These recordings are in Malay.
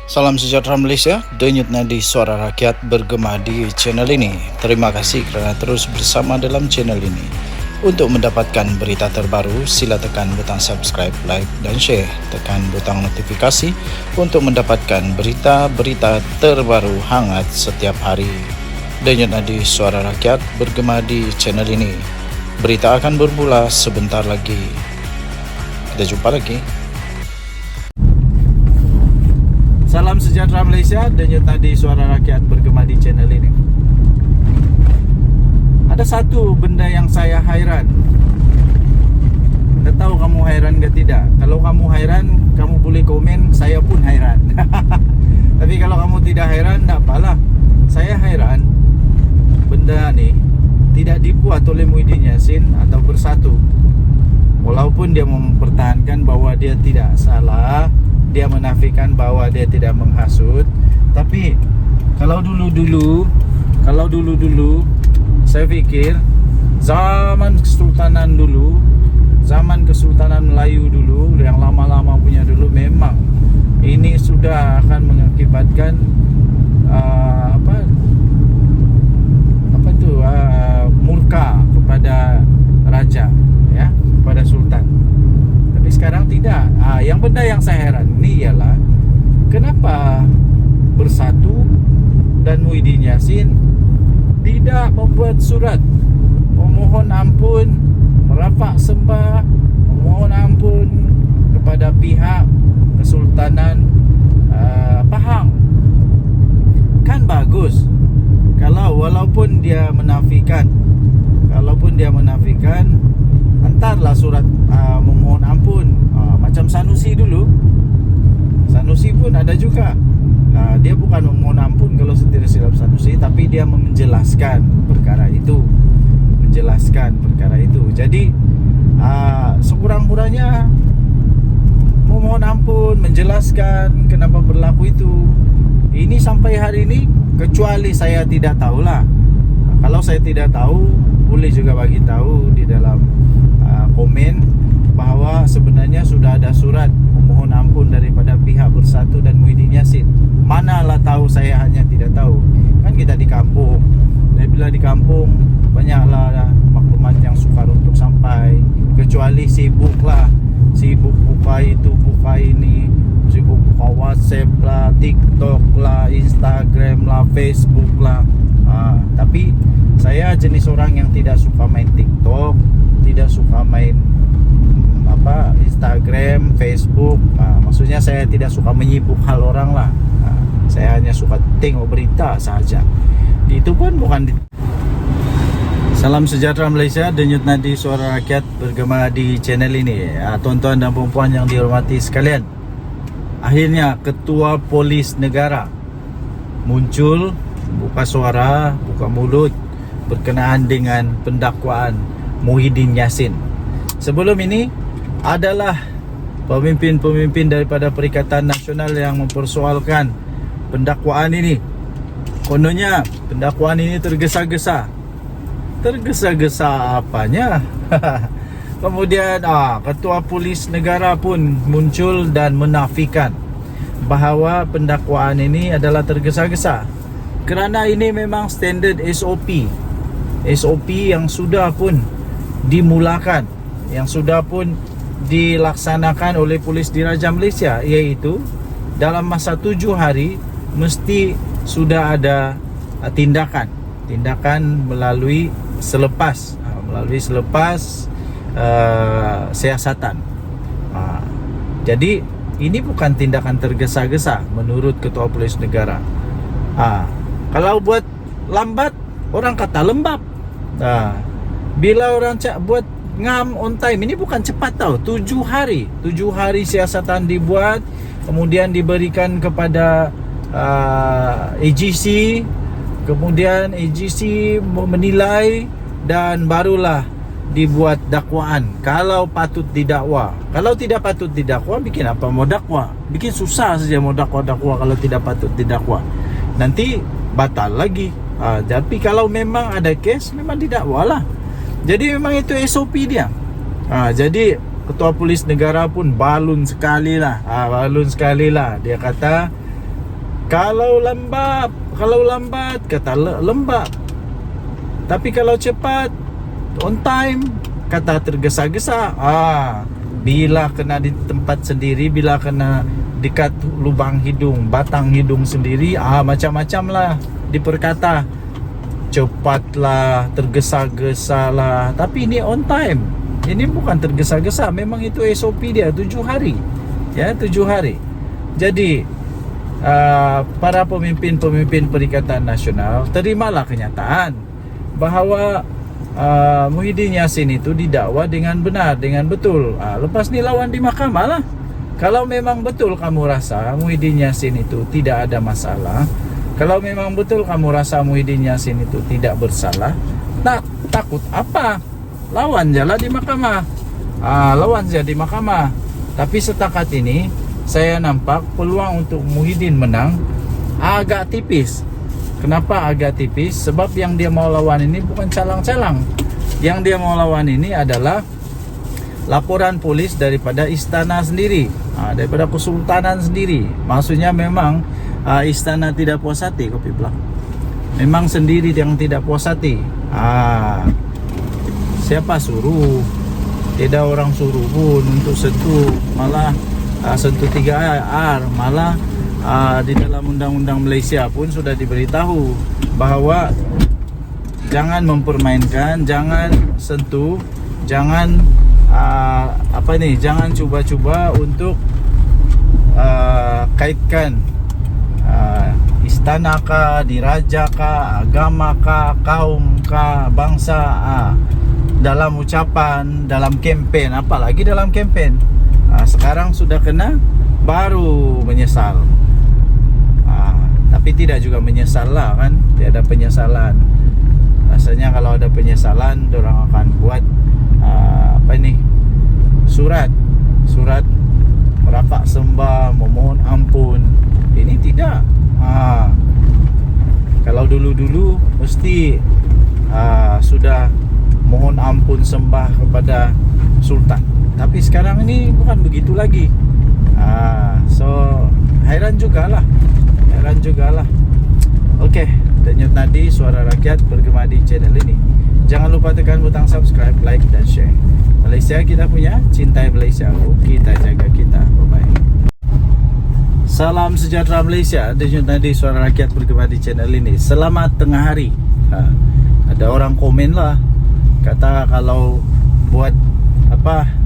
Salam sejahtera Malaysia, denyut nadi suara rakyat bergema di channel ini. Terima kasih kerana terus bersama dalam channel ini. Untuk mendapatkan berita terbaru, sila tekan butang subscribe, like dan share. Tekan butang notifikasi untuk mendapatkan berita-berita terbaru hangat setiap hari. Denyut nadi suara rakyat bergema di channel ini. Berita akan bermula sebentar lagi. Kita jumpa lagi. Salam sejahtera Malaysia, denyut nadi suara rakyat bergema di channel ini. Ada satu benda yang saya hairan. Anda tahu kamu hairan ke tidak? Kalau kamu hairan, kamu boleh komen, saya pun hairan. Tapi kalau kamu tidak hairan, tak apalah. Saya hairan. Benda ni tidak dibuat oleh Muhyiddin Yassin atau Bersatu. Walaupun dia mempertahankan bahawa dia tidak salah, dia menafikan bahawa dia tidak menghasut. Tapi kalau dulu-dulu saya fikir zaman Kesultanan dulu, zaman Kesultanan Melayu dulu, yang lama-lama punya dulu, memang ini sudah akan mengakibatkan murka kepada raja, ya, kepada sultan. Tapi sekarang tidak. Yang benda yang saya heran ini ialah kenapa Bersatu dan Muhyiddin Yassin tidak membuat surat memohon ampun, merafak sembah, memohon ampun kepada pihak Kesultanan Pahang. Kan bagus kalau walaupun dia menafikan, hantarlah surat memohon ampun. Macam Sanusi dulu, Sanusi pun ada juga. Dia bukan memohon ampun kalau tidak silap Sanusi, tapi dia menjelaskan perkara itu. Jadi sekurang-kurangnya memohon ampun, menjelaskan kenapa berlaku itu. Ini sampai hari ini, kecuali saya tidak tahulah. Kalau saya tidak tahu, boleh juga bagi tahu di dalam komen bahawa sebenarnya sudah ada surat memohon ampun daripada pihak Bersatu dan Muhyiddin Yassin. Manalah tahu, saya hanya tidak tahu. Kan kita di kampung, dan bila di kampung banyaklah maklumat yang sukar untuk sampai. Kecuali sibuk buka itu, buka ini, sibuk buka WhatsApp lah, TikTok lah, Instagram lah, Facebook lah. Tapi saya jenis orang yang tidak suka main TikTok, tidak suka main Instagram, Facebook. Maksudnya saya tidak suka menyibuk hal orang lah. Saya hanya suka tengok berita sahaja. Itu pun bukan Salam sejahtera Malaysia, denyut nadi suara rakyat bergema di channel ini. Tuan-tuan dan puan-puan yang dihormati sekalian, akhirnya Ketua Polis Negara muncul, buka suara, buka mulut berkenaan dengan pendakwaan Muhyiddin Yassin. Sebelum ini adalah pemimpin-pemimpin daripada Perikatan Nasional yang mempersoalkan pendakwaan ini. Kononnya pendakwaan ini tergesa-gesa. Tergesa-gesa apanya? Kemudian Ketua Polis Negara pun muncul dan menafikan bahawa pendakwaan ini adalah tergesa-gesa, kerana ini memang standard SOP yang sudah pun dimulakan, yang sudah pun dilaksanakan oleh Polis Diraja Malaysia, iaitu dalam masa 7 hari mesti sudah ada tindakan melalui selepas siasatan. Jadi ini bukan tindakan tergesa-gesa menurut Ketua Polis Negara. Kalau buat lambat, orang kata lembab. Bila orang buat ngam on time, ini bukan cepat tau. 7 hari siasatan dibuat, kemudian diberikan kepada AGC, kemudian AGC menilai, dan barulah dibuat dakwaan kalau patut didakwa. Kalau tidak patut didakwa, bikin apa mau dakwa? Bikin susah saja mau dakwa kalau tidak patut didakwa. Nanti batal lagi. Tapi kalau memang ada kes, memang didakwalah. Jadi memang itu SOP dia. Jadi Ketua Polis Negara pun balun sekali lah. Dia kata Kalau lambat kata lembab. Tapi kalau cepat, on time, kata tergesa-gesa. Bila kena di tempat sendiri, bila kena dekat lubang hidung, batang hidung sendiri, macam-macam lah diperkata. Cepatlah, tergesa-gesa lah. Tapi ini on time. Ini bukan tergesa-gesa. Memang itu SOP dia 7 hari. Ya, 7 hari. Jadi para pemimpin-pemimpin Perikatan Nasional, terimalah kenyataan bahawa Muhyiddin Yassin itu didakwa dengan benar, dengan betul. Lepas ni lawan di mahkamah lah. Kalau memang betul kamu rasa Muhyiddin Yassin itu tidak ada masalah, kalau memang betul kamu rasa Muhyiddin Yassin itu tidak bersalah, takut apa? Lawan jalan di mahkamah. Lawan saja di mahkamah. Tapi setakat ini saya nampak peluang untuk Muhyiddin menang agak tipis. Kenapa agak tipis? Sebab yang dia mau lawan ini bukan calang-calang. Yang dia mau lawan ini adalah laporan polis daripada istana sendiri, daripada kesultanan sendiri. Maksudnya memang istana tidak puas hati, kopi belak. Memang sendiri yang tidak puas hati. Siapa suruh? Tidak orang suruh pun untuk sentuh, malah sentuh 3R, malah di dalam undang-undang Malaysia pun sudah diberitahu bahawa jangan mempermainkan, jangan sentuh, jangan jangan cuba-cuba untuk kaitkan istana kah, diraja kah, agama kah, kaum kah, bangsa dalam ucapan, dalam kempen, apalagi dalam kempen. Sekarang sudah kena, baru menyesal. Tapi tidak juga menyesal lah kan, tidak ada penyesalan. Rasanya kalau ada penyesalan, orang akan buat surat merapak sembah, memohon ampun. Ini tidak. Kalau dulu-dulu mesti sudah mohon ampun sembah kepada sultan. Tapi sekarang ini bukan begitu lagi. So heran jugalah. Okey, denyut nadi suara rakyat bergema di channel ini. Jangan lupa tekan butang subscribe, like dan share. Malaysia kita punya, cintai Malaysia, kita jaga kita. Bye-bye. Salam sejahtera Malaysia. Denyut nadi suara rakyat bergema di channel ini. Selamat tengah hari. Ada orang komen lah, kata kalau buat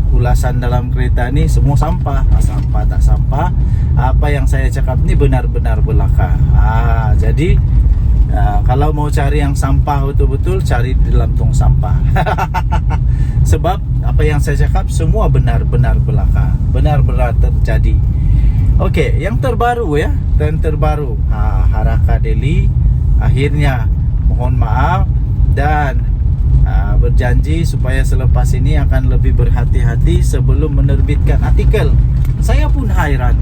ulasan dalam kereta ni semua sampah. Sampah tak sampah, apa yang saya cakap ni benar-benar belaka. Jadi kalau mau cari yang sampah betul-betul, cari di dalam tong sampah. Sebab apa yang saya cakap semua benar-benar belaka, benar-benar terjadi. Okey, yang terbaru ya, terbaru Haraka Delhi akhirnya mohon maaf dan berjanji supaya selepas ini akan lebih berhati-hati sebelum menerbitkan artikel. Saya pun hairan,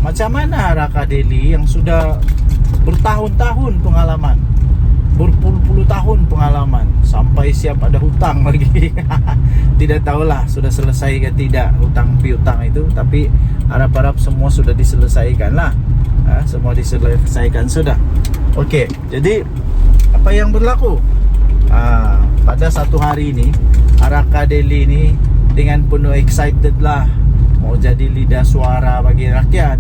macam mana Haraka Delhi yang sudah bertahun-tahun pengalaman, berpuluh-puluh tahun pengalaman, sampai siap ada hutang lagi. Tidak tahulah sudah selesai ke tidak hutang piutang itu, tapi harap-harap semua sudah diselesaikan lah. Semua diselesaikan sudah. Okey, jadi apa yang berlaku? Pada satu hari ini Haraka Delhi ini dengan penuh excited lah mau jadi lidah suara bagi rakyat.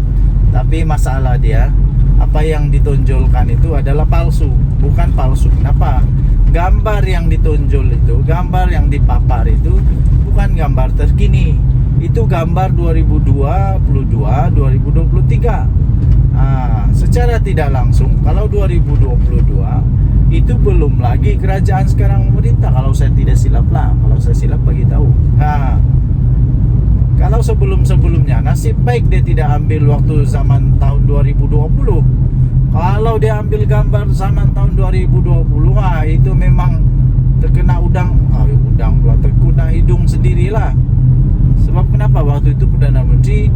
Tapi masalah dia, apa yang ditonjolkan itu adalah palsu. Bukan palsu, kenapa? Gambar yang ditonjol itu, gambar yang dipapar itu bukan gambar terkini. Itu gambar 2022, 2023. Secara tidak langsung, kalau 2022 itu belum lagi kerajaan sekarang memerintah, kalau saya tidak silap lah. Kalau saya silap bagi tahu. Kalau sebelum-sebelumnya, nasib baik dia tidak ambil waktu zaman tahun 2020. Kalau dia ambil gambar zaman tahun 2020, itu memang terkena terkena hidung sendirilah. Sebab kenapa? Waktu itu Perdana Menteri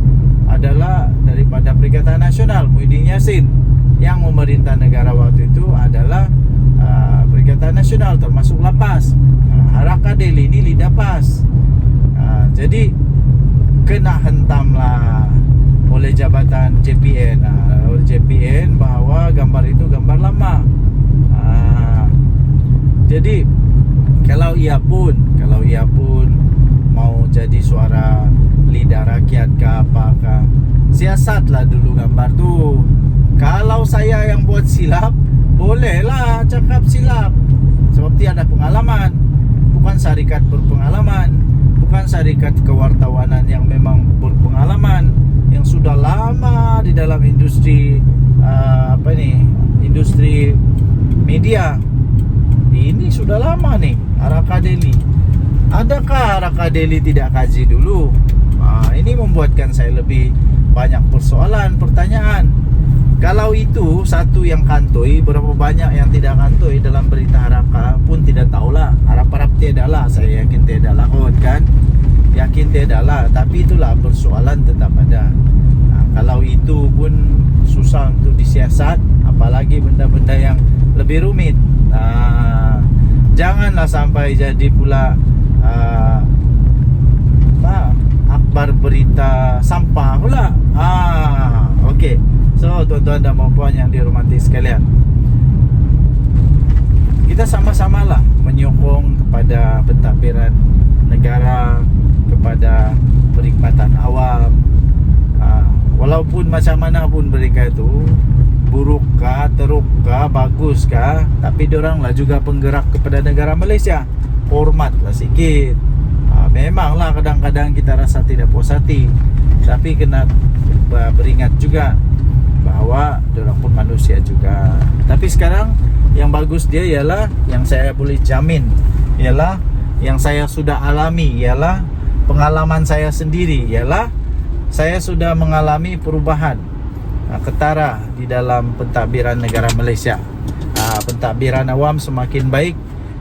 adalah daripada Perikatan Nasional, Muhyiddin Yassin. Yang memerintah negara waktu itu adalah Perikatan Nasional, termasuk lapas. Haraka Delhi ini lidah pas. Jadi kena hentamlah oleh jabatan JPN, JPN bahwa gambar itu gambar lama. Jadi kalau ia pun mau jadi suara lidah rakyat ke apakah, siasatlah dulu gambar tuh. Kalau saya yang buat silap, bolehlah cakap silap, sebab dia ada pengalaman. Bukan syarikat berpengalaman, bukan syarikat kewartawanan yang memang berpengalaman, yang sudah lama di dalam industri industri media. Ini sudah lama nih, Araka Daily. Adakah Araka Daily tidak kaji dulu? Ini membuatkan saya lebih banyak persoalan, pertanyaan. Kalau itu satu yang kantoi, berapa banyak yang tidak kantoi dalam berita Araka pun tidak tahulah. Harap-harap tiada lah, saya yakin tiada lah kan? Yakin tiada lah, tapi itulah persoalan tetap ada. Kalau itu pun susah untuk disiasat, apalagi benda-benda yang lebih rumit. Janganlah sampai jadi pula akbar berita sampah pula. Okey. So tuan-tuan dan puan yang dihormati sekalian, kita sama-samalah menyokong kepada pentadbiran negara, kepada perkhidmatan awam. Walaupun macam mana pun mereka itu, burukkah, terukkah, baguskah, tapi dioranglah juga penggerak kepada negara Malaysia. Hormatlah sikit. Memanglah kadang-kadang kita rasa tidak puas hati, tapi kena beringat juga bahwa diorang pun manusia juga. Tapi sekarang yang bagus dia ialah, yang saya boleh jamin ialah, yang saya sudah alami ialah, pengalaman saya sendiri ialah, saya sudah mengalami perubahan ketara di dalam pentadbiran negara Malaysia. Pentadbiran awam semakin baik,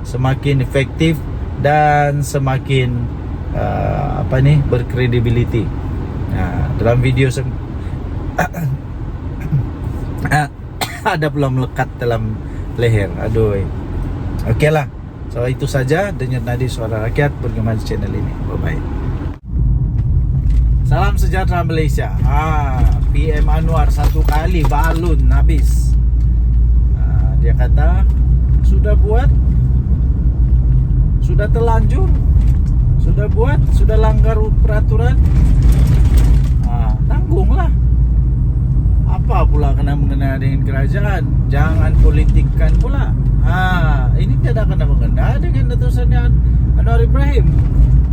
semakin efektif, dan semakin berkredibiliti. Dalam video ada pula melekat dalam leher. Aduh. Okeylah. So itu saja Denyut Nadi Suara Rakyat bergema di channel ini. Bye bye. Salam sejahtera Malaysia. PM Anwar satu kali balun habis. Dia kata sudah buat, sudah terlanjur, sudah buat, sudah langgar peraturan, tanggunglah. Apa pula kena mengena dengan kerajaan? Jangan politikkan pula. Ini tidak kena mengena dengan Datuk Seri Anwar Ibrahim,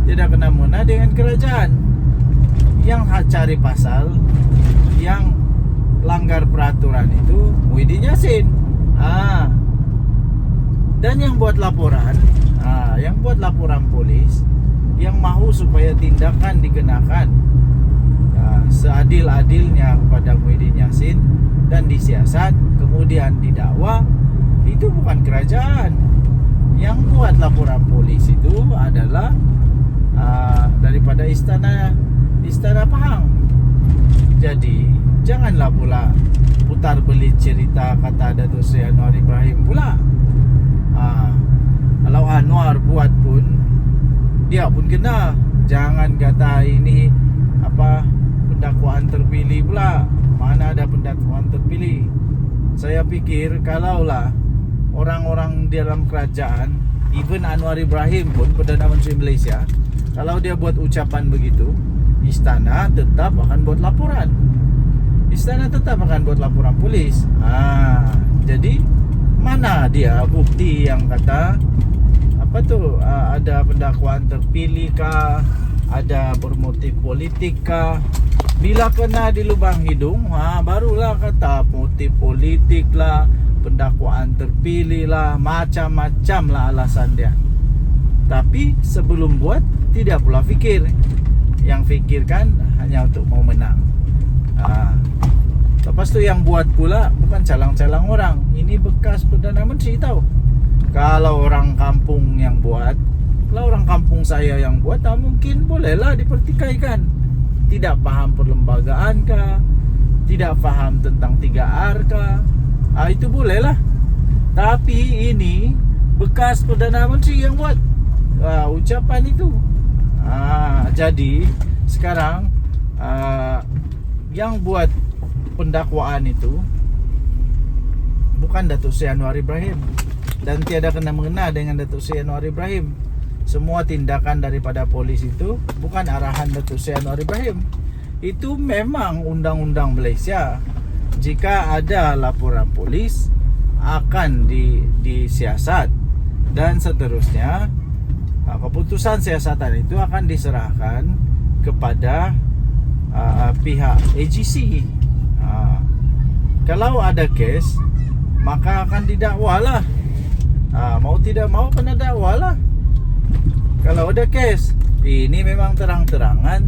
tidak kena mengena dengan kerajaan. Yang cari pasal, yang langgar peraturan itu Muhyiddin Yassin. Dan yang buat laporan, polis, yang mahu supaya tindakan dikenakan seadil-adilnya kepada Muhyiddin Yassin dan disiasat kemudian didakwa, itu bukan kerajaan. Yang buat laporan polis itu adalah daripada istana Pahang. Jadi janganlah pula putar belit cerita kata Datuk Seri Anwar Ibrahim pula. Kalau Anwar buat pun, dia pun kena. Jangan kata ini pendakwaan terpilih pula. Mana ada pendakwaan terpilih? Saya pikir kalaulah orang-orang di dalam kerajaan, even Anwar Ibrahim pun, Perdana Menteri Malaysia, kalau dia buat ucapan begitu, istana tetap akan buat laporan. Istana tetap akan buat laporan polis. Jadi mana dia bukti yang kata ada pendakwaan terpilih kah, ada bermotif politik kah? Bila kena di lubang hidung, barulah kata motif politik lah, pendakwaan terpilih lah, macam-macam lah alasan dia. Tapi sebelum buat, tidak pula fikir. Yang fikirkan hanya untuk mau menang. Lepas tu yang buat pula bukan calang-calang orang. Ini bekas Perdana Menteri tahu. Kalau orang kampung yang buat, kalau orang kampung saya yang buat, mungkin bolehlah dipertikaikan. Tidak faham perlembagaan kah, tidak faham tentang 3R kah, itu bolehlah. Tapi ini bekas Perdana Menteri yang buat ucapan itu. Jadi sekarang yang buat pendakwaan itu bukan Datuk Seri Anwar Ibrahim, dan tiada kena mengena dengan Datuk Seri Anwar Ibrahim. Semua tindakan daripada polis itu bukan arahan Datuk Seri Anwar Ibrahim. Itu memang undang-undang Malaysia. Jika ada laporan polis akan disiasat, dan seterusnya keputusan siasatan itu akan diserahkan kepada pihak AGC. Kalau ada kes, maka akan didakwalah. Mau tidak mau kena dakwalah. Kalau ada kes, ini memang terang-terangan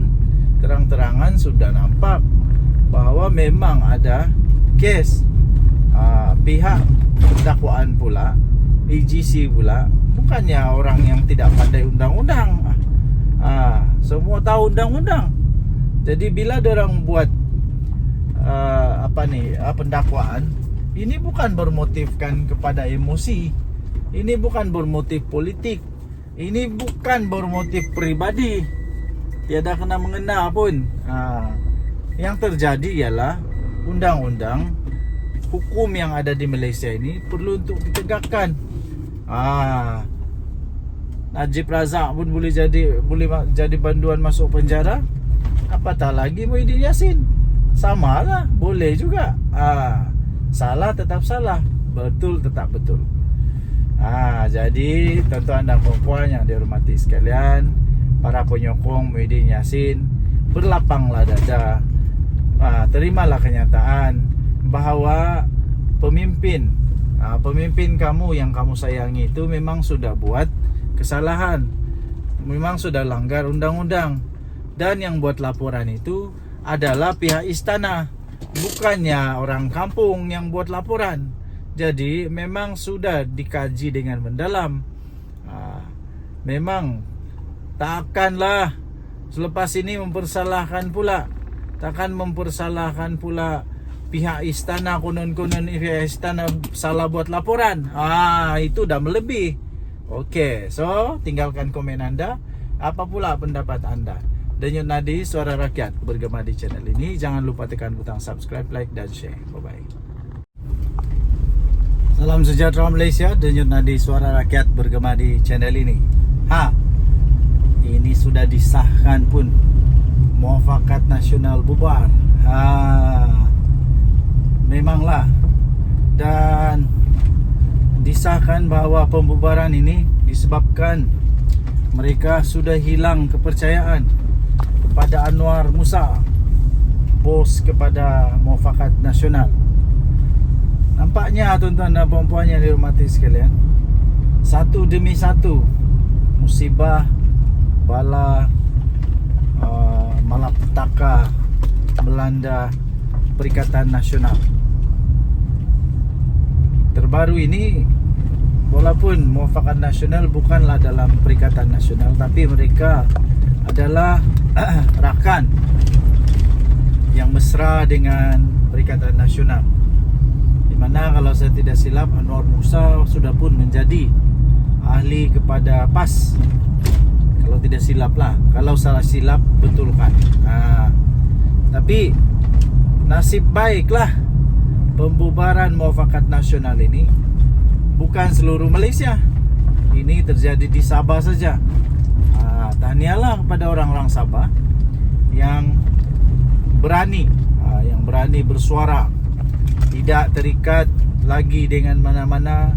sudah nampak bahwa memang ada kes. Pihak dakwaan pula, AGC pula, bukannya orang yang tidak pandai undang-undang. Semua tahu undang-undang. Jadi bila dorang buat pendakwaan, ini bukan bermotifkan kepada emosi, ini bukan bermotif politik, ini bukan bermotif pribadi, tiada kena mengena pun. Yang terjadi ialah undang-undang hukum yang ada di Malaysia ini perlu untuk ditegakkan. Najib Razak pun boleh jadi banduan masuk penjara, apatah lagi Muhyiddin Yassin. Sama lah, boleh juga. Salah tetap salah, betul tetap betul. Jadi tuan-tuan dan puan yang dihormati sekalian, para penyokong Muhyiddin Yassin, berlapanglah dada. Terimalah kenyataan bahawa pemimpin kamu yang kamu sayangi itu memang sudah buat kesalahan, memang sudah langgar undang-undang, dan yang buat laporan itu adalah pihak istana, bukannya orang kampung yang buat laporan. Jadi memang sudah dikaji dengan mendalam. Memang takkanlah selepas ini mempersalahkan pula, pihak istana, konon-konon pihak istana salah buat laporan. Itu dah melebih. Okey, so tinggalkan komen anda. Apa pula pendapat anda? Denyut Nadi Suara Rakyat bergema di channel ini. Jangan lupa tekan butang subscribe, like dan share. Bye-bye. Salam sejahtera Malaysia. Denyut Nadi Suara Rakyat bergema di channel ini. Ini sudah disahkan pun, Muafakat Nasional bubar. Memanglah, dan disahkan bahawa pembubaran ini disebabkan mereka sudah hilang kepercayaan kepada Anwar Musa, bos kepada Muafakat Nasional. Nampaknya tuan-tuan dan puan-puan yang dihormati sekalian, satu demi satu musibah, bala, malapetaka melanda Perikatan Nasional. Terbaru ini, walaupun Muafakat Nasional bukanlah dalam Perikatan Nasional, tapi mereka adalah rakan yang mesra dengan Perikatan Nasional, di mana kalau saya tidak silap Anwar Musa sudah pun menjadi ahli kepada PAS. Kalau tidak silap lah, kalau salah silap betulkan. Tapi nasib baiklah pembubaran Muafakat Nasional ini bukan seluruh Malaysia. Ini terjadi di Sabah saja. Tahniahlah kepada orang-orang Sabah yang berani bersuara, tidak terikat lagi dengan mana-mana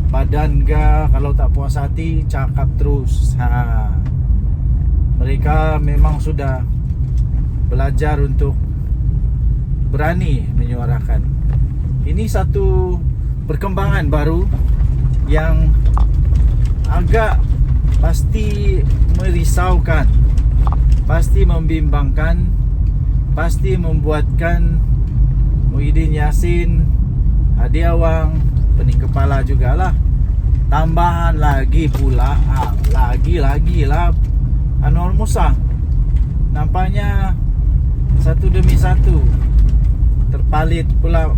badan ke. Kalau tak puas hati, cakap terus. Mereka memang sudah belajar untuk berani menyuarakan. Ini satu perkembangan baru yang agak pasti merisaukan, pasti membimbangkan, pasti membuatkan Muhyiddin Yassin, Hadi Awang, pening kepala jugalah. Tambahan lagi pula, lagi lah Anwar Musa. Nampaknya satu demi satu terpalit pula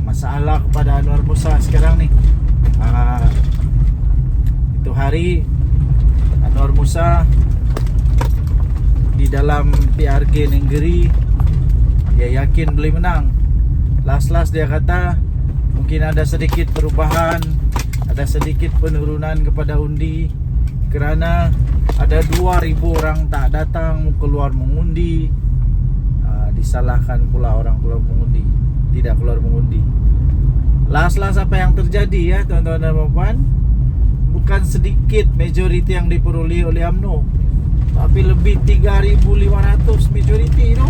masalah kepada Anwar Musa sekarang ni. Itu hari Anwar Musa di dalam PRK Nenggeri dia yakin beliau menang. Last dia kata mungkin ada sedikit perubahan, ada sedikit penurunan kepada undi kerana ada 2,000 orang tak datang keluar mengundi. Disalahkan pula orang keluar mengundi, tidak keluar mengundi. Last apa yang terjadi ya tuan-tuan dan puan? Bukan sedikit majoriti yang diperoleh oleh UMNO, tapi lebih 3.500 majoriti itu.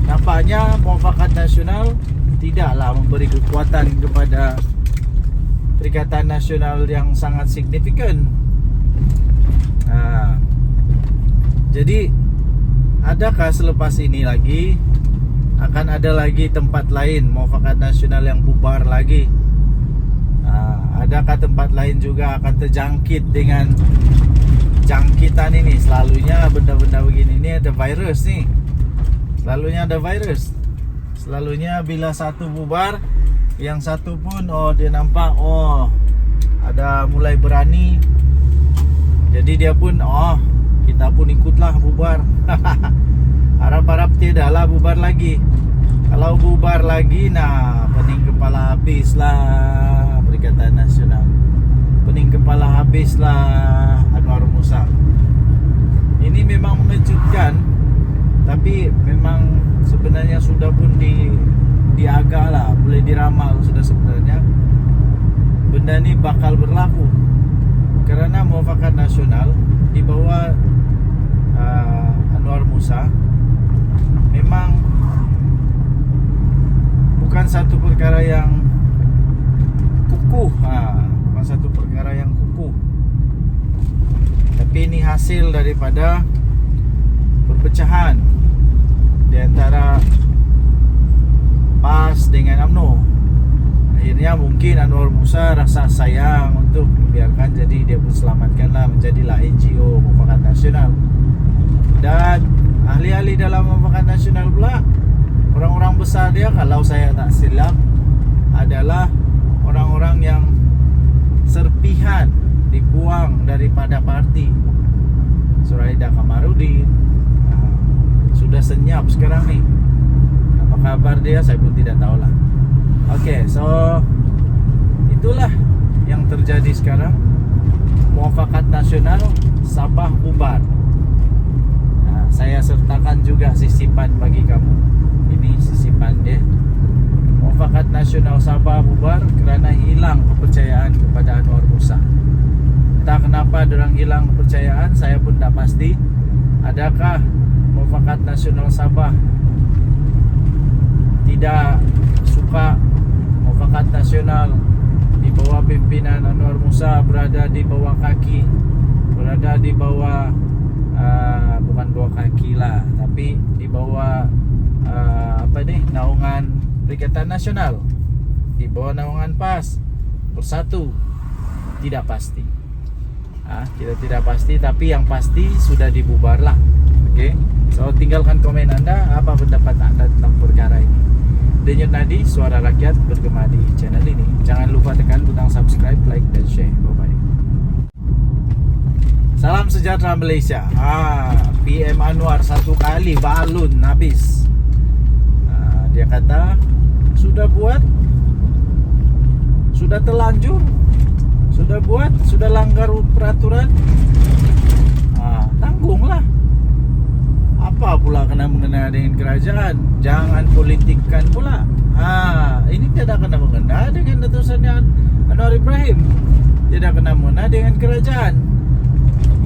Nampaknya Muafakat Nasional tidaklah memberi kekuatan kepada Perikatan Nasional yang sangat signifikan. Jadi adakah selepas ini lagi akan ada lagi tempat lain Muafakat Nasional yang bubar lagi? Adakah tempat lain juga akan terjangkit dengan jangkitan ini? Selalunya benda-benda begini ini ada virus nih. Selalunya ada virus. Selalunya bila satu bubar, yang satu pun dia nampak ada mulai berani. Jadi dia pun kita pun ikutlah bubar. Harap-harap tidaklah bubar lagi. Kalau bubar lagi, pening kepala habislah Perikatan Nasional. Pening kepala habislah Anwar Musa. Ini memang mengejutkan, tapi memang sebenarnya sudah pun diagak lah, boleh diramal sudah sebenarnya benda ini bakal berlaku. Kerana Muafakat Nasional di bawah Anwar Musa memang bukan satu perkara yang kukuh, bukan satu perkara yang kukuh, tapi ini hasil daripada perpecahan di antara PAS dengan UMNO. Akhirnya mungkin Anwar Musa rasa sayang untuk membiarkan, jadi dia pun selamatkanlah, menjadilah NGO Muafakat Nasional. Dan ahli-ahli dalam Muafakat Nasional pula, orang-orang besar dia, kalau saya tak silap, adalah orang-orang yang serpihan dibuang daripada parti. Suraida Kamarudin sudah senyap sekarang nih. Apa kabar dia saya pun tidak tahulah. Okey, so itulah yang terjadi sekarang. Muafakat Nasional Sabah bubar. Saya sertakan juga sisipan bagi kamu. Ini sisipan dia. Muafakat Nasional Sabah bubar kerana hilang kepercayaan kepada Anwar Musa. Entah kenapa dorang hilang kepercayaan, saya pun tak pasti. Adakah Muafakat Nasional Sabah tidak suka Muafakat Nasional di bawah pimpinan Anwar Musa berada di bawah kaki, berada di bawah bukan bawah kaki lah, tapi di bawah naungan Perikatan Nasional, di bawah naungan PAS Bersatu? Tidak pasti. Kita tidak pasti, tapi yang pasti sudah dibubar lah. Okey, so tinggalkan komen anda, apa pendapat anda tentang perkara ini. Denyut Nadi, suara rakyat bergema di channel ini. Jangan lupa tekan butang subscribe, like dan share. Bye bye. Salam sejahtera Malaysia. PM Anwar satu kali balun habis. Dia kata sudah buat, sudah terlanjur, sudah buat, sudah langgar peraturan, tanggunglah. Apa pula kena mengena dengan kerajaan? Jangan politikkan pula. Ini tidak kena mengena dengan Datuk Seri Anwar Ibrahim, tidak kena mengena dengan kerajaan.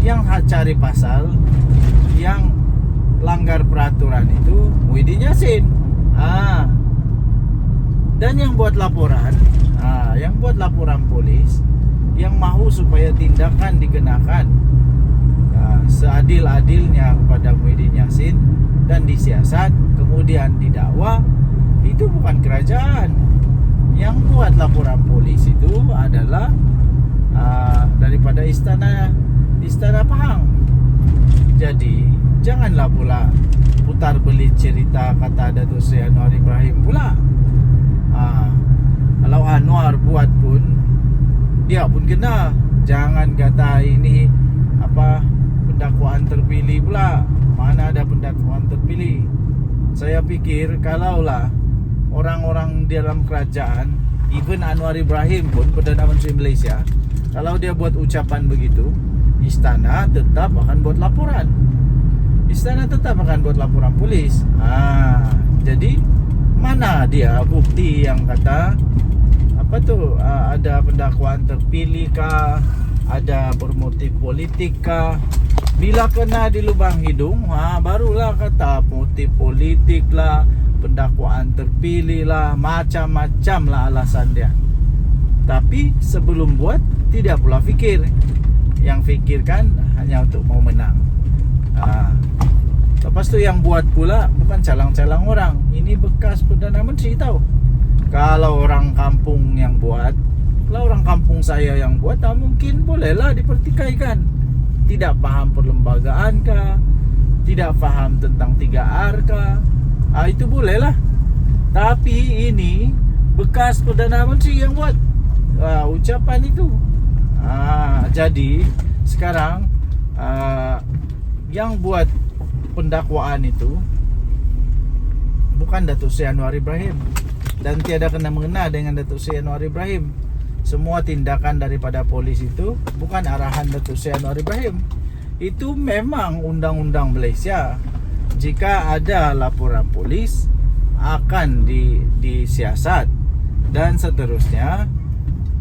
Yang cari pasal, yang langgar peraturan itu Muhyiddin Yassin. Dan yang buat laporan, yang buat laporan polis, yang mahu supaya tindakan dikenakan seadil-adilnya kepada Muhyiddin Yassin dan disiasat kemudian didakwa, itu bukan kerajaan. Yang buat laporan polis itu adalah daripada istana Pahang. Jadi janganlah pula putar belit cerita kata Datuk Seri Anwar Ibrahim pula. Kalau Anwar buat pun, dia pun kena. Jangan kata ini pendakwaan terpilih pula. Mana ada pendakwaan terpilih? saya pikir kalaulah orang-orang di dalam kerajaan, even Anwar Ibrahim pun, Perdana Menteri Malaysia, kalau dia buat ucapan begitu, istana tetap akan buat laporan. Istana tetap akan buat laporan polis. Jadi mana dia bukti yang kata apa tu, ada pendakwaan terpilih kah, ada bermotif politik kah? Bila kena di lubang hidung, barulah kata motif politik lah, pendakwaan terpilih lah, macam-macam lah alasan dia. Tapi sebelum buat, tidak pula fikir. Yang fikirkan hanya untuk mau menang. Lepas tu yang buat pula bukan calang-calang orang. Ini bekas Perdana Menteri tahu. Kalau orang kampung yang buat, kalau orang kampung saya yang buat, mungkin bolehlah dipertikaikan. Tidak faham perlembagaan kah, tidak faham tentang 3R kah, itu bolehlah. Tapi ini bekas Perdana Menteri yang buat ucapan itu. Jadi sekarang yang buat pendakwaan itu bukan Datuk Seri Anwar Ibrahim, dan tiada kena mengena dengan Datuk Seri Anwar Ibrahim. Semua tindakan daripada polis itu bukan arahan Datuk Seri Anwar Ibrahim. Itu memang undang-undang Malaysia. Jika ada laporan polis, akan disiasat, dan seterusnya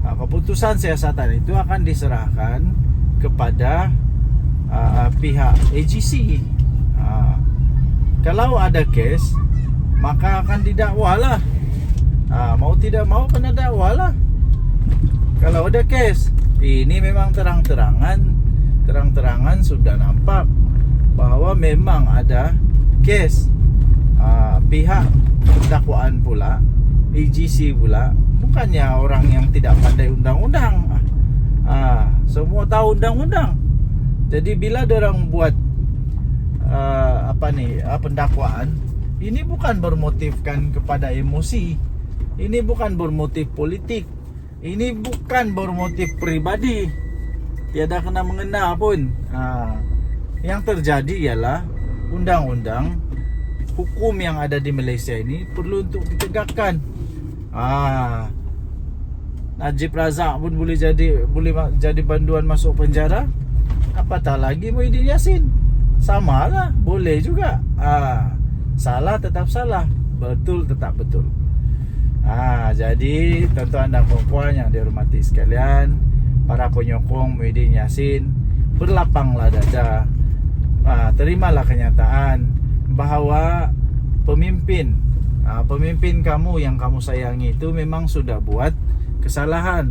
keputusan siasatan itu akan diserahkan kepada pihak AGC. Kalau ada kes, maka akan didakwalah. Mau tidak mau kena dakwalah. Kalau ada kes, ini memang terang-terangan sudah nampak bahwa memang ada kes. Pihak dakwaan pula, AGC pula, bukannya orang yang tidak pandai undang-undang. Semua tahu undang-undang. Jadi bila dorang buat pendakwaan, ini bukan bermotifkan kepada emosi, ini bukan bermotif politik, ini bukan bermotif pribadi, tiada kena mengena pun. Yang terjadi ialah undang-undang hukum yang ada di Malaysia ini perlu untuk ditegakkan. Najib Razak pun boleh jadi banduan masuk penjara, apatah lagi Muhyiddin Yassin. Sama lah, boleh juga. Salah tetap salah, betul tetap betul. Jadi tuan-tuan dan puan-puan yang dihormati sekalian, para penyokong Muhyiddin Yassin, berlapanglah dada. Terimalah kenyataan bahawa pemimpin kamu yang kamu sayangi itu memang sudah buat kesalahan,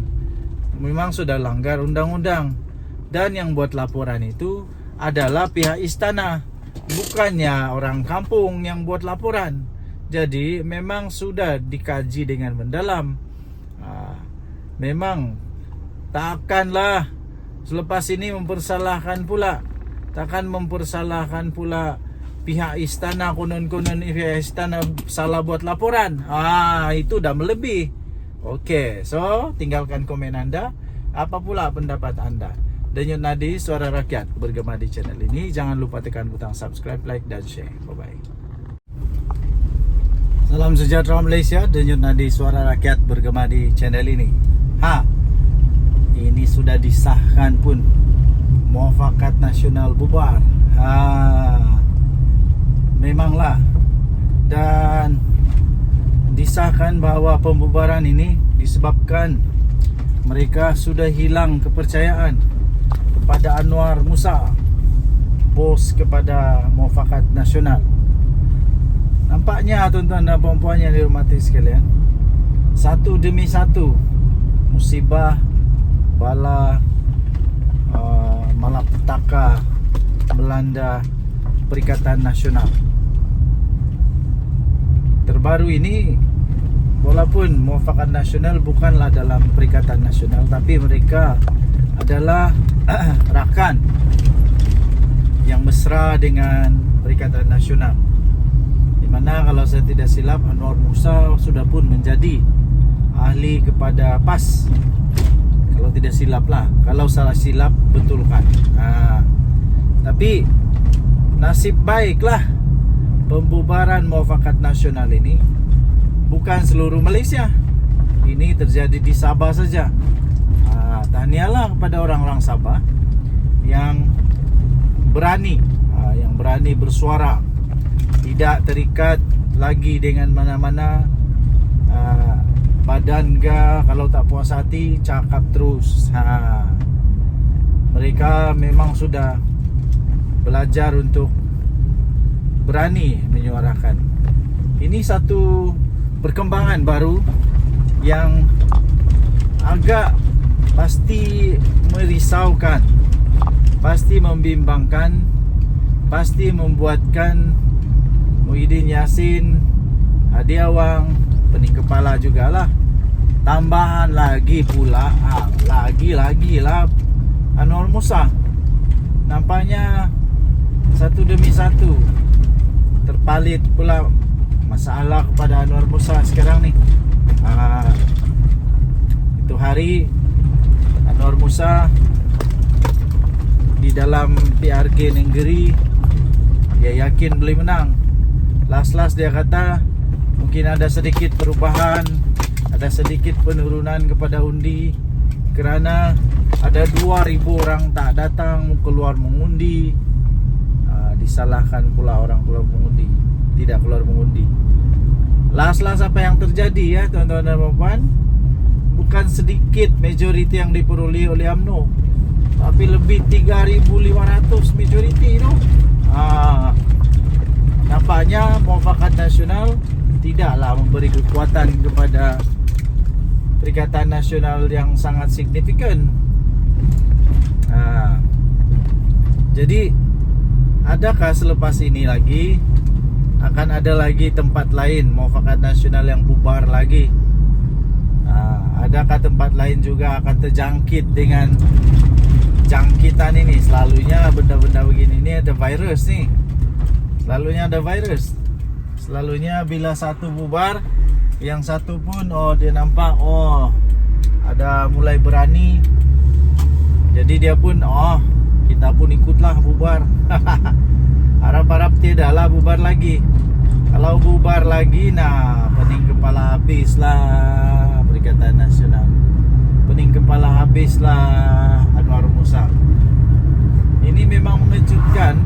memang sudah langgar undang-undang, dan yang buat laporan itu adalah pihak istana, bukannya orang kampung yang buat laporan. Jadi memang sudah dikaji dengan mendalam. Memang takkanlah selepas ini mempersalahkan pula, takkan mempersalahkan pula pihak istana, konon-konon pihak istana salah buat laporan. Itu dah melebih. Okey, so tinggalkan komen anda. Apa pula pendapat anda? Denyut Nadi, Suara Rakyat bergema di channel ini. Jangan lupa tekan butang subscribe, like dan share. Bye-bye. Salam sejahtera Malaysia. Denyut Nadi, Suara Rakyat bergema di channel ini. Ini sudah disahkan pun, Muafakat Nasional bubar. Memanglah. Dan disahkan bahawa pembubaran ini disebabkan mereka sudah hilang kepercayaan kepada Anwar Musa, bos kepada Muafakat Nasional. Nampaknya tuan-tuan dan puan-puan yang dihormati sekalian, satu demi satu musibah, bala, malapetaka melanda Perikatan Nasional. Terbaru ini, walaupun Muafakat Nasional bukanlah dalam Perikatan Nasional, tapi mereka adalah rakan yang mesra dengan Perikatan Nasional, di mana kalau saya tidak silap Anwar Musa sudah pun menjadi ahli kepada PAS. Kalau tidak silap lah, kalau salah silap betulkan. Tapi nasib baiklah pembubaran Muafakat Nasional ini bukan seluruh Malaysia. Ini terjadi di Sabah saja. Tahniahlah kepada orang-orang Sabah yang berani bersuara, tidak terikat lagi dengan mana-mana badan ke. Kalau tak puas hati cakap terus. Mereka memang sudah belajar untuk berani menyuarakan. Ini satu perkembangan baru yang agak pasti merisaukan, pasti membimbangkan, pasti membuatkan Muhyiddin Yassin, Hadi Awang, pening kepala jugalah. Tambahan lagi pula lagi lah Anwar Musa. Nampaknya satu demi satu terpalit pula masalah kepada Anwar Musa sekarang ni. Itu hari Anwar Musa di dalam PRK Nenggeri, dia yakin boleh menang. Last dia kata mungkin ada sedikit perubahan, ada sedikit penurunan kepada undi kerana ada 2,000 orang tak datang keluar mengundi. Disalahkan pula orang keluar mengundi, tidak keluar mengundi. Last apa yang terjadi ya tuan-tuan dan puan-puan, bukan sedikit majoriti yang diperoleh oleh UMNO, tapi lebih 3,500 majoriti itu. Nampaknya Muafakat Nasional tidaklah memberi kekuatan kepada Perikatan Nasional yang sangat signifikan. Jadi adakah selepas ini lagi akan ada lagi tempat lain Muafakat Nasional yang bubar lagi? Adakah tempat lain juga akan terjangkit dengan jangkitan ini? Selalunya benda-benda begini ni ada virus ni. Selalunya ada virus. Selalunya bila satu bubar, yang satu pun dia nampak ada mulai berani. Jadi dia pun kita pun ikutlah bubar. Harap-harap tidaklah bubar lagi. Kalau bubar lagi, pening kepala habislah Perikatan Nasional. Pening kepala habislah Anwar Musa. Ini memang mengejutkan,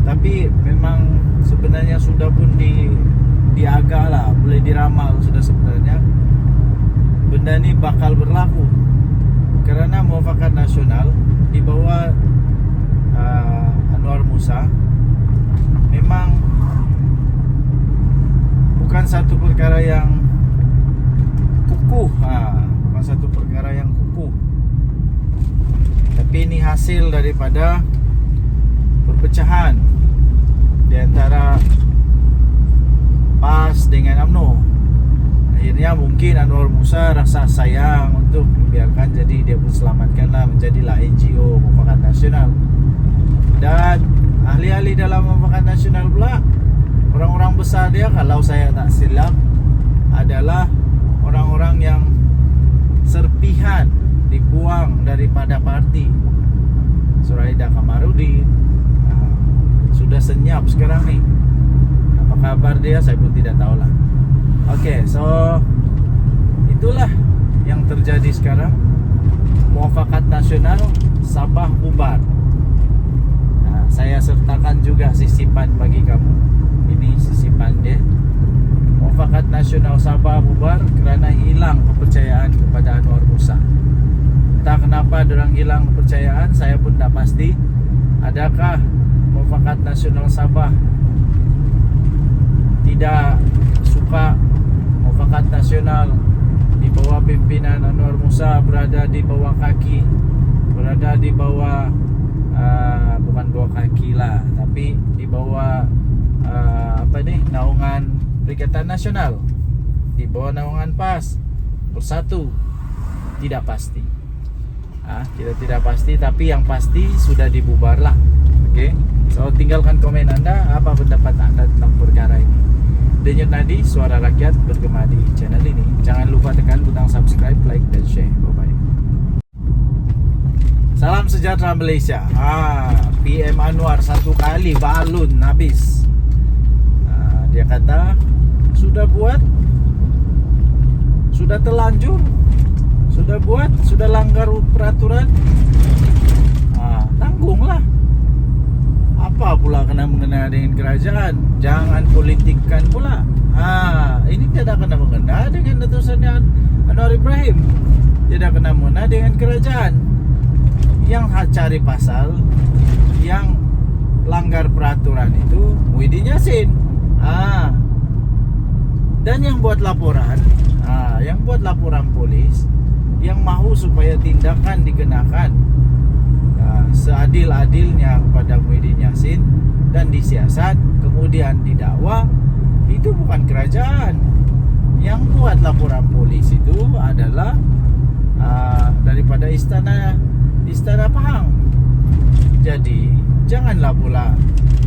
tapi memang sebenarnya sudah pun diagaklah, boleh diramal sudah sebenarnya benda ni bakal berlaku. Kerana Muafakat Nasional di bawah Anwar Musa memang bukan satu perkara yang kukuh, bukan satu perkara yang kukuh, tapi ini hasil daripada perpecahan di antara PAS dengan UMNO. Akhirnya mungkin Anwar Musa rasa sayang untuk membiarkan, jadi dia pun selamatkanlah, menjadilah NGO Muafakat Nasional. Dan ahli-ahli dalam Muafakat Nasional pula, orang-orang besar dia, kalau saya tak silap, adalah orang-orang yang serpihan dibuang daripada parti. Suraida Kamarudin sudah senyap sekarang ni. Apa kabar dia saya pun tidak tahulah. Okey, so itulah yang terjadi sekarang. Muafakat Nasional Sabah bubar. Saya sertakan juga sisipan bagi kamu. Ini sisipan dia. Muafakat Nasional Sabah bubar kerana hilang kepercayaan kepada Anwar Musa. Entah kenapa diorang hilang kepercayaan, saya pun tak pasti. Adakah Muafakat Nasional Sabah tidak suka Muafakat Nasional di bawah pimpinan Anwar Musa berada di bawah kaki, berada di bawah bukan bawah kaki lah, tapi di bawah naungan Perikatan Nasional, di bawah naungan PAS Bersatu. Tidak pasti. Kita tidak pasti, tapi yang pasti sudah dibubar lah. Okey. So tinggalkan komen anda, apa pendapat anda tentang perkara ini. Denyut Nadi, suara rakyat bergema di channel ini. Jangan lupa tekan butang subscribe, like dan share. Bye bye. Salam sejahtera Malaysia. PM Anwar satu kali balun habis. Dia kata sudah buat, sudah terlanjur, sudah buat, sudah langgar peraturan, tanggunglah. Apa pula kena mengena dengan kerajaan? Jangan politikkan pula. Ini tidak kena mengena dengan Datuk Seri Anwar Ibrahim, tidak kena mengena dengan kerajaan. Yang cari pasal, yang langgar peraturan itu Muhyiddin Yassin. Dan yang buat laporan, yang buat laporan polis, yang mahu supaya tindakan dikenakan seadil-adilnya kepada Muhyiddin Yassin dan disiasat kemudian didakwa, itu bukan kerajaan. Yang buat laporan polis itu adalah daripada istana Pahang. Jadi janganlah pula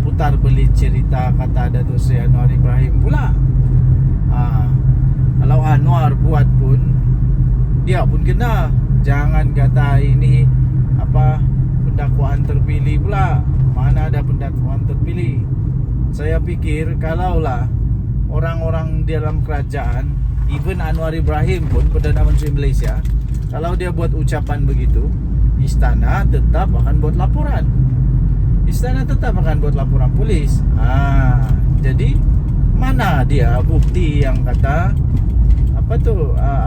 putar belit cerita kata Datuk Seri Anwar Ibrahim pula. Kalau Anwar buat pun, dia pun kena. Jangan kata ini pendakwaan terpilih pula. Mana ada pendakwaan terpilih? Saya pikir kalaulah orang-orang di dalam kerajaan, even Anwar Ibrahim pun, Perdana Menteri Malaysia, kalau dia buat ucapan begitu, istana tetap akan buat laporan. Istana tetap akan buat laporan polis. Jadi mana dia bukti yang kata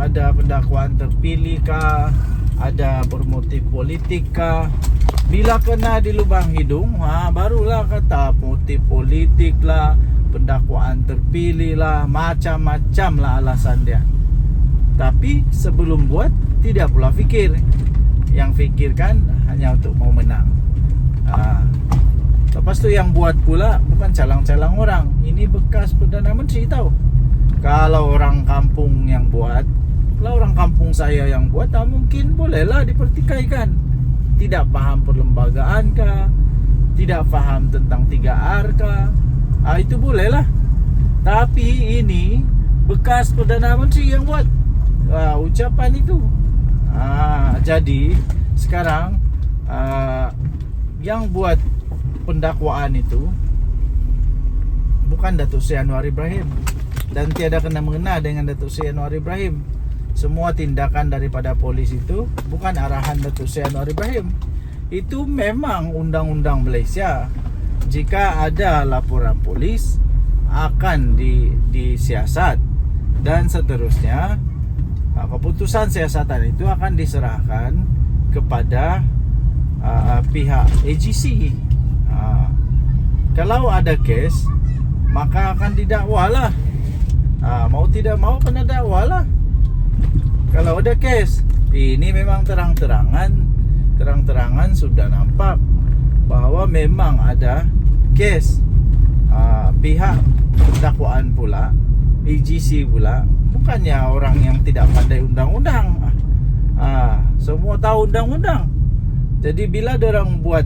ada pendakwaan terpilih kah, ada bermotif politik kah? Bila kena di lubang hidung, barulah kata motif politik lah, pendakwaan terpilih lah, macam-macam lah alasan dia. Tapi sebelum buat, tidak pula fikir. Yang fikirkan hanya untuk mau menang. Lepas tu yang buat pula bukan calang-calang orang. Ini bekas Perdana Menteri tahu. Kalau orang kampung yang buat, kalau orang kampung saya yang buat, mungkin bolehlah dipertikaikan. Tidak faham perlembagaan kah, tidak faham tentang 3R kah, itu bolehlah. Tapi ini bekas Perdana Menteri yang buat ucapan itu. Jadi sekarang yang buat pendakwaan itu bukan Datuk Seri Anwar Ibrahim, dan tiada kena mengena dengan Datuk Seri Anwar Ibrahim. Semua tindakan daripada polis itu bukan arahan Datuk Seri Anwar Ibrahim. Itu memang undang-undang Malaysia. Jika ada laporan polis, akan disiasat, dan seterusnya keputusan siasatan itu akan diserahkan kepada pihak AGC. Kalau ada kes, maka akan didakwalah. Mau tidak mau kena dakwalah. Kalau ada kes, ini memang terang-terangan sudah nampak bahwa memang ada kes. Pihak dakwaan pula, AGC pula, bukannya orang yang tidak pandai undang-undang. Semua tahu undang-undang. Jadi bila dorang buat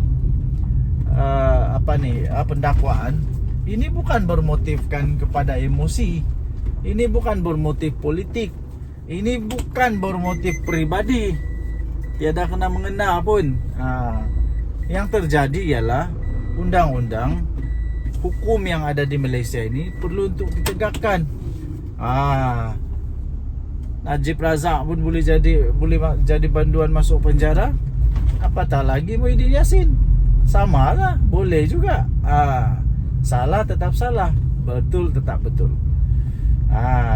pendakwaan, ini bukan bermotifkan kepada emosi, ini bukan bermotif politik, ini bukan bermotif pribadi, tiada kena mengena pun. Yang terjadi ialah undang-undang, hukum yang ada di Malaysia ini perlu untuk ditegakkan. Najib Razak pun boleh jadi banduan masuk penjara, apatah lagi Muhyiddin Yassin. Sama lah, boleh juga. Salah tetap salah, betul tetap betul.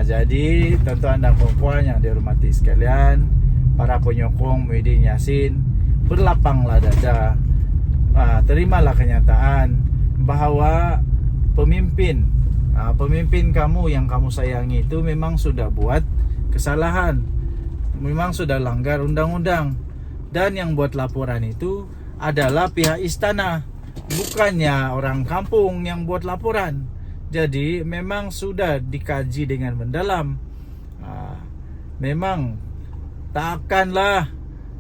Jadi tuan-tuan dan puan-puan yang dihormati sekalian, para penyokong Muhyiddin Yassin, berlapanglah dada. Terimalah kenyataan bahawa pemimpin kamu yang kamu sayangi itu memang sudah buat kesalahan, memang sudah langgar undang-undang, dan yang buat laporan itu adalah pihak istana, bukannya orang kampung yang buat laporan. Jadi memang sudah dikaji dengan mendalam. Memang takkanlah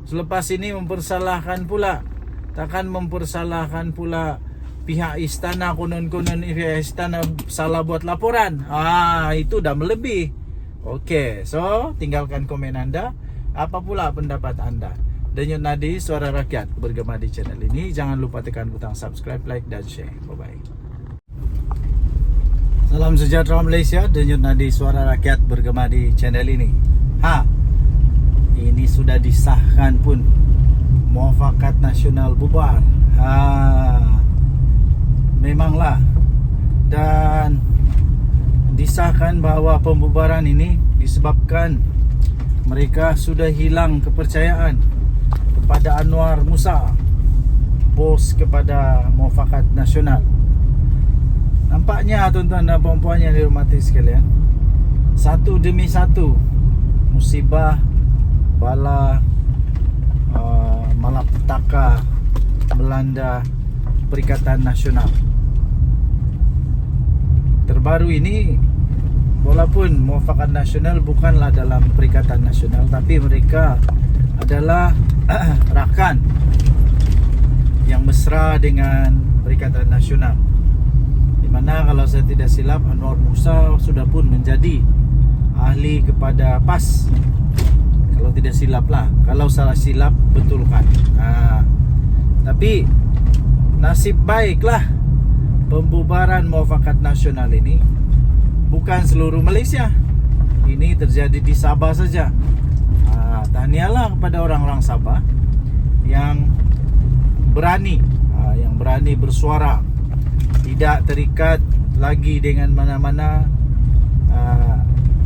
selepas ini mempersalahkan pula, takkan mempersalahkan pula pihak istana, konon-konon pihak istana salah buat laporan. Itu dah melebih. Okey, so tinggalkan komen anda. Apa pula pendapat anda? Denyut Nadi, Suara Rakyat bergema di channel ini. Jangan lupa tekan butang subscribe, like dan share. Bye-bye. Salam sejahtera Malaysia, denyut nadi suara rakyat bergema di channel ini. Ini sudah disahkan pun, Muafakat Nasional bubar. Memanglah. Dan disahkan bahawa pembubaran ini disebabkan mereka sudah hilang kepercayaan kepada Anwar Musa, bos kepada Muafakat Nasional. Nampaknya tuan-tuan dan puan-puan yang dihormati sekalian, satu demi satu musibah, bala, malapetaka melanda Perikatan Nasional. Terbaru ini, walaupun Muafakat Nasional bukanlah dalam Perikatan Nasional, tapi mereka adalah rakan yang mesra dengan Perikatan Nasional. Di mana kalau saya tidak silap, Anwar Musa sudah pun menjadi ahli kepada PAS. Kalau tidak silap lah, kalau salah silap betulkan. Tapi nasib baiklah pembubaran Muafakat Nasional ini bukan seluruh Malaysia. Ini terjadi di Sabah saja. Tahniahlah kepada orang-orang Sabah yang berani, yang berani bersuara, tidak terikat lagi dengan mana-mana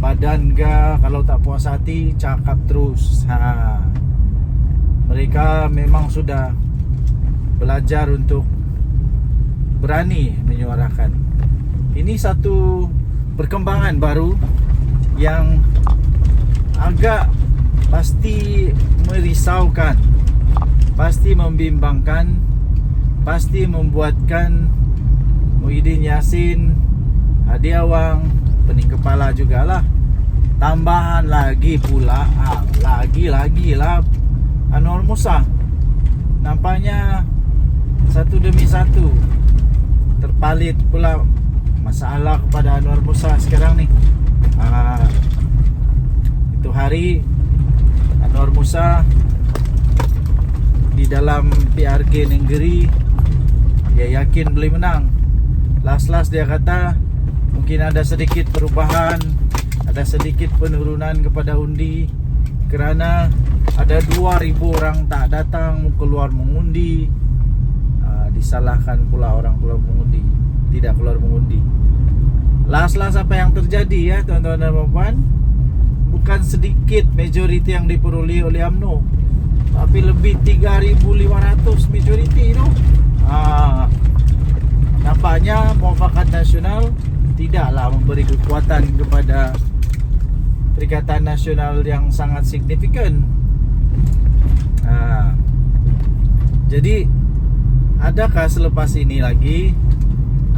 badan ke. Kalau tak puas hati, cakap terus. Mereka memang sudah belajar untuk berani menyuarakan. Ini satu perkembangan baru yang agak pasti merisaukan, pasti membimbangkan, pasti membuatkan Muhyiddin Yassin, Hadi Awang, pening kepala jugalah. Tambahan lagi pula, lagi lah Anwar Musa. Nampaknya satu demi satu terpalit pula masalah kepada Anwar Musa sekarang ni. Itu hari Anwar Musa di dalam PRK Nenggeri, dia yakin boleh menang. Last dia kata mungkin ada sedikit perubahan, ada sedikit penurunan kepada undi kerana ada 2,000 orang tak datang keluar mengundi. Disalahkan pula orang keluar mengundi, tidak keluar mengundi. Last apa yang terjadi ya tuan-tuan dan puan, bukan sedikit majoriti yang diperoleh oleh UMNO, tapi lebih 3,500 majoriti itu. Nampaknya Muafakat Nasional tidaklah memberi kekuatan kepada Perikatan Nasional yang sangat signifikan. Jadi adakah selepas ini lagi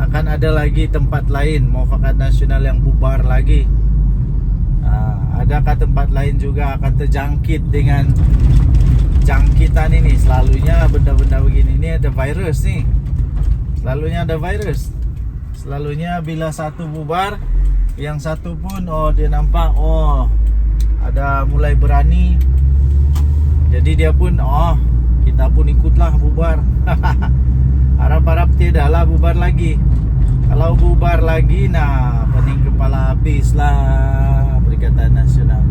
akan ada lagi tempat lain Muafakat Nasional yang bubar lagi? Adakah tempat lain juga akan terjangkit dengan jangkitan ini? Selalunya benda-benda begini ni ada virus ni. Selalunya ada virus. Selalunya bila satu bubar, yang satu pun dia nampak ada mulai berani. Jadi dia pun kita pun ikutlah bubar. Harap-harap tidaklah bubar lagi. Kalau bubar lagi, pening kepala habislah Perikatan Nasional.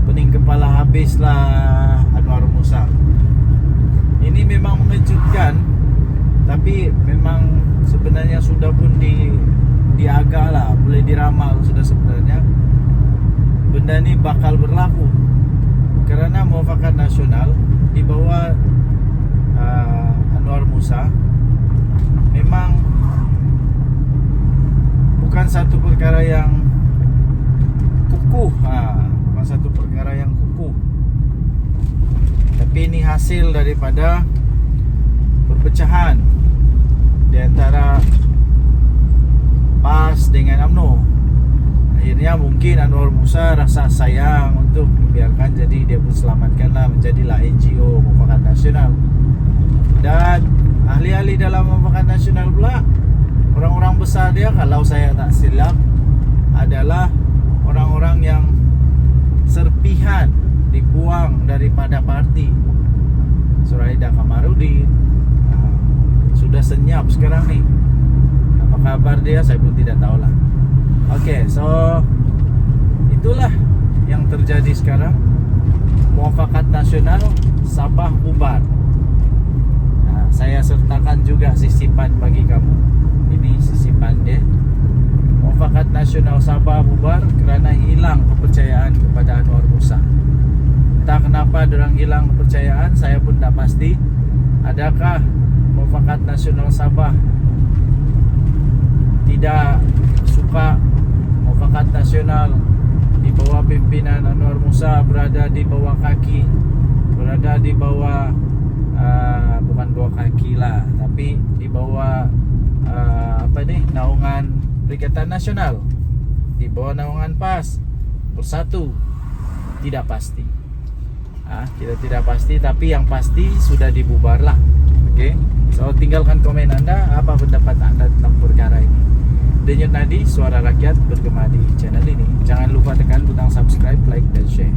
Pening kepala habislah Anwar Musa. Ini memang mengejutkan, tapi memang sebenarnya sudah pun diagak lah, boleh diramal sudah sebenarnya benda ni bakal berlaku. Kerana Muafakat Nasional di bawah Anwar Musa memang bukan satu perkara yang kukuh, bukan satu perkara yang kukuh, tapi ini hasil daripada perpecahan di antara PAS dengan UMNO. Akhirnya mungkin Anwar Musa rasa sayang untuk membiarkan, jadi dia pun selamatkanlah, menjadilah NGO Muafakat Nasional. Dan ahli-ahli dalam Muafakat Nasional pula, orang-orang besar dia, kalau saya tak silap, adalah orang-orang yang serpihan dibuang daripada parti. Suraida Kamarudin sudah senyap sekarang ni. Apa kabar dia saya pun tidak tahulah. Oke, so itulah yang terjadi sekarang. Muafakat Nasional Sabah bubar. Nah, saya sertakan juga sisipan bagi kamu. Ini sisipan dia. Muafakat Nasional Sabah bubar kerana hilang kepercayaan kepada Anwar Musa. Entah kenapa dorang hilang kepercayaan, saya pun tak pasti. Adakah Muafakat Nasional Sabah tidak suka Muafakat Nasional di bawah pimpinan Anwar Musa berada di bawah kaki, berada di bawah bukan bawah kaki lah, tapi di bawah naungan Perikatan Nasional, di bawah naungan PAS Bersatu. Tidak pasti. Kita tidak pasti, tapi yang pasti sudah dibubar lah. Oke, so tinggalkan komen Anda, apa pendapat Anda tentang perkara ini. Denyut Nadi, suara rakyat bergema di channel ini. Jangan lupa tekan butang subscribe, like, dan share.